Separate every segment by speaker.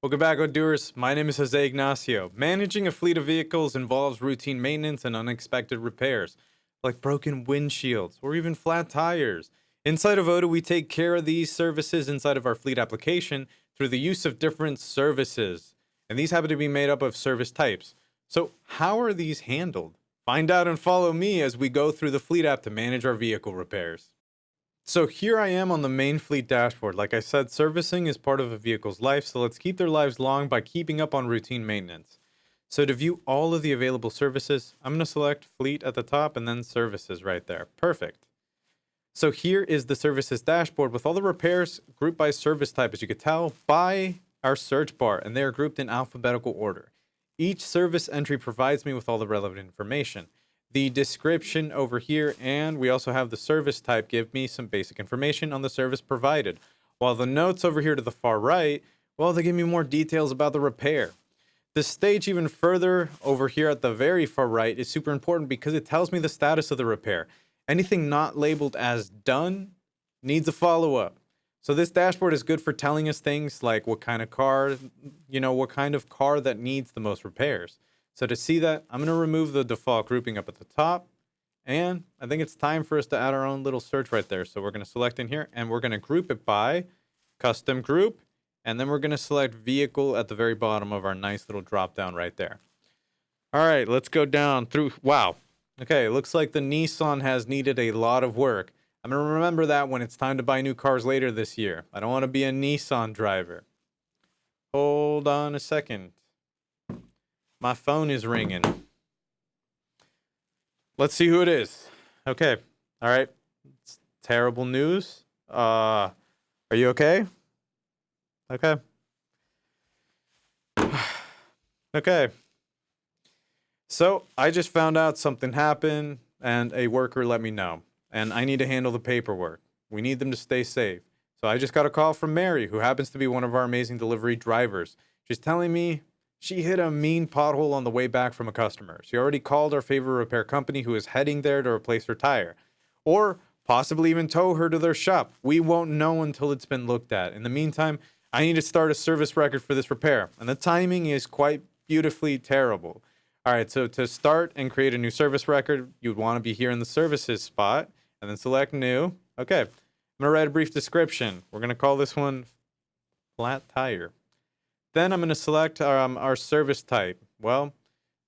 Speaker 1: Welcome back, Odooers. My name is Jose Ignacio. Managing a fleet of vehicles involves routine maintenance and unexpected repairs, like broken windshields or even flat tires. Inside of Odoo, we take care of these services inside of our fleet application through the use of different services. And these happen to be made up of service types. So, how are these handled? Find out and follow me as we go through the fleet app to manage our vehicle repairs. So here I am on the main fleet dashboard. Like I said, servicing is part of a vehicle's life, so let's keep their lives long by keeping up on routine maintenance. So to view all of the available services, I'm going to select fleet at the top and then services right there. Perfect. So here is the services dashboard with all the repairs grouped by service type, as you could tell, by our search bar, and they are grouped in alphabetical order. Each service entry provides me with all the relevant information. The description over here, and we also have the service type, give me some basic information on the service provided. While the notes over here to the far right, well, they give me more details about the repair. The stage even further over here at the very far right is super important because it tells me the status of the repair. Anything not labeled as done needs a follow-up. So this dashboard is good for telling us things like what kind of car, what kind of car that needs the most repairs. So to see that, I'm going to remove the default grouping up at the top. And I think it's time for us to add our own little search right there. So we're going to select in here and we're going to group it by custom group. And then we're going to select vehicle at the very bottom of our nice little drop down right there. All right, let's go down through. Wow. Okay, looks like the Nissan has needed a lot of work. I'm going to remember that when it's time to buy new cars later this year. I don't want to be a Nissan driver. Hold on a second. My phone is ringing. Let's see who it is. Okay. All right. It's terrible news. Are you okay? Okay. Okay. So I just found out something happened and a worker let me know. And I need to handle the paperwork. We need them to stay safe. So I just got a call from Mary, who happens to be one of our amazing delivery drivers. She's telling me she hit a mean pothole on the way back from a customer. She already called our favorite repair company who is heading there to replace her tire. Or possibly even tow her to their shop. We won't know until it's been looked at. In the meantime, I need to start a service record for this repair. And the timing is quite beautifully terrible. All right, so to start and create a new service record, you'd want to be here in the services spot and then select new. Okay, I'm going to write a brief description. We're going to call this one flat tire. Then I'm going to select our service type. Well,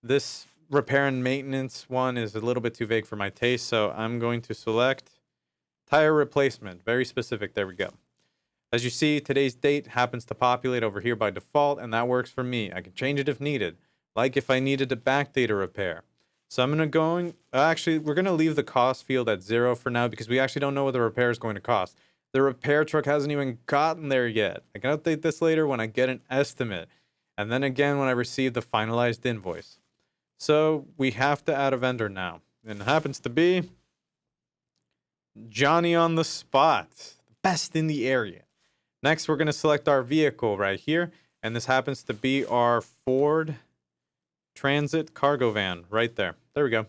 Speaker 1: this repair and maintenance one is a little bit too vague for my taste, so I'm going to select tire replacement. Very specific. There we go. As you see, today's date happens to populate over here by default, and that works for me. I can change it if needed, like if I needed to backdate a repair. So I'm going to actually, we're going to leave the cost field at 0 for now because we actually don't know what the repair is going to cost. The repair truck hasn't even gotten there yet. I can update this later when I get an estimate. And then again when I receive the finalized invoice. So we have to add a vendor now. And it happens to be Johnny on the spot. The best in the area. Next, we're going to select our vehicle right here. And this happens to be our Ford Transit cargo van right there. There we go.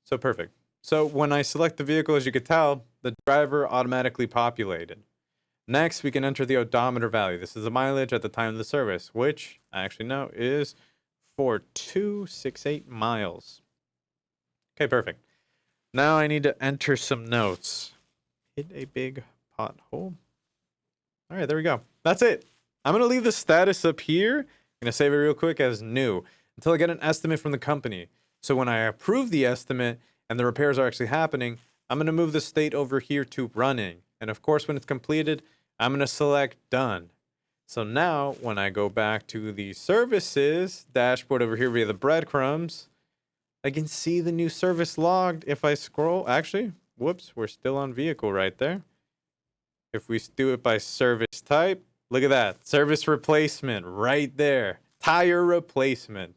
Speaker 1: So perfect. So when I select the vehicle, as you could tell, the driver automatically populated. Next, we can enter the odometer value. This is the mileage at the time of the service, which I actually know is 4268 miles. Okay, perfect. Now I need to enter some notes. Hit a big pothole. All right, there we go. That's it. I'm going to leave the status up here. I'm going to save it real quick as new until I get an estimate from the company. So when I approve the estimate and the repairs are actually happening, I'm going to move the state over here to running. And of course, when it's completed, I'm going to select done. So now when I go back to the services dashboard over here via the breadcrumbs, I can see the new service logged. If I scroll, actually, whoops, we're still on vehicle right there. If we do it by service type, look at that. Service replacement right there. Tire replacement.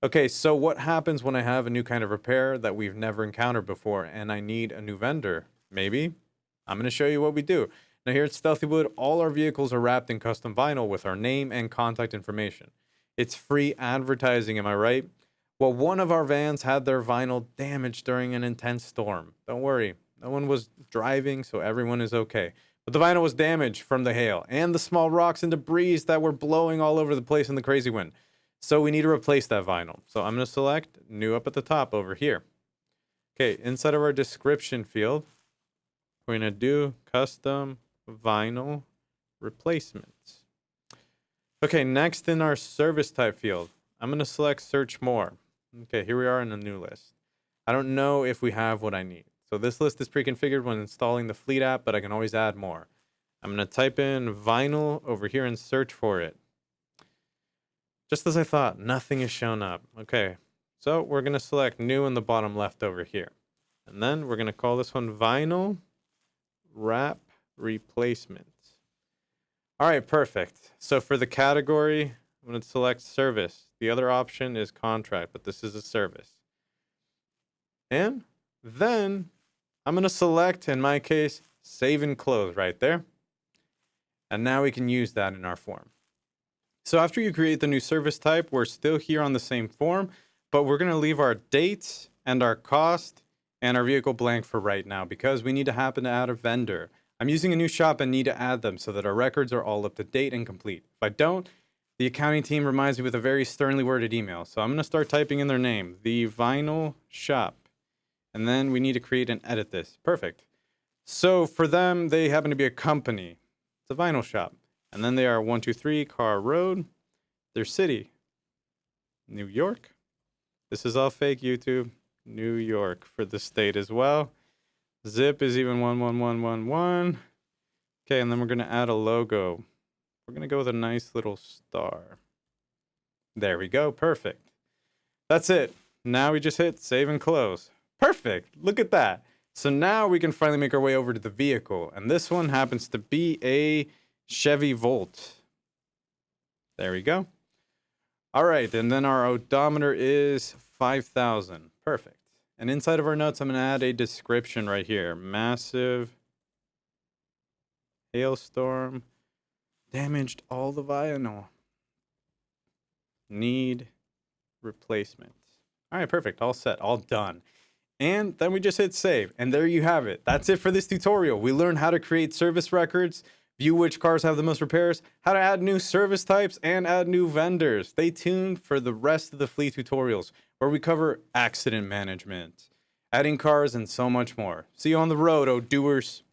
Speaker 1: Okay, so what happens when I have a new kind of repair that we've never encountered before and I need a new vendor? Maybe. I'm going to show you what we do. Now here at Stealthywood, all our vehicles are wrapped in custom vinyl with our name and contact information. It's free advertising, am I right? Well, one of our vans had their vinyl damaged during an intense storm. Don't worry, no one was driving, so everyone is okay. But the vinyl was damaged from the hail and the small rocks and debris that were blowing all over the place in the crazy wind. So we need to replace that vinyl. So I'm going to select new up at the top over here. Okay, inside of our description field, we're going to do custom vinyl replacements. Okay, next in our service type field, I'm going to select search more. Okay, here we are in a new list. I don't know if we have what I need. So this list is pre-configured when installing the Fleet app, but I can always add more. I'm going to type in vinyl over here and search for it. Just as I thought, nothing is shown up. Okay, so we're going to select new in the bottom left over here. And then we're going to call this one vinyl wrap replacement. All right, perfect. So for the category, I'm going to select service. The other option is contract, but this is a service. And then I'm going to select, in my case, save and close right there. And now we can use that in our form. So after you create the new service type, we're still here on the same form, but we're going to leave our dates and our cost and our vehicle blank for right now because we need to happen to add a vendor. I'm using a new shop and need to add them so that our records are all up to date and complete. If I don't, the accounting team reminds me with a very sternly worded email. So I'm going to start typing in their name, the Vinyl Shop. And then we need to create and edit this. Perfect. So for them, they happen to be a company. It's a vinyl shop. And then they are 123 Carr Road. Their city, New York. This is all fake YouTube. New York for the state as well. Zip is even 11111. Okay, and then we're going to add a logo. We're going to go with a nice little star. There we go. Perfect. That's it. Now we just hit save and close. Perfect. Look at that. So now we can finally make our way over to the vehicle. And this one happens to be a Chevy Volt. There we go. All right. And then our odometer is 5,000. Perfect. And inside of our notes, I'm going to add a description right here. Massive hailstorm damaged all the vinyl. Need replacement. All right, perfect. All set. All done. And then we just hit save. And there you have it. That's it for this tutorial. We learned how to create service records, view which cars have the most repairs, how to add new service types, and add new vendors. Stay tuned for the rest of the fleet tutorials, where we cover accident management, adding cars, and so much more. See you on the road, Odooers.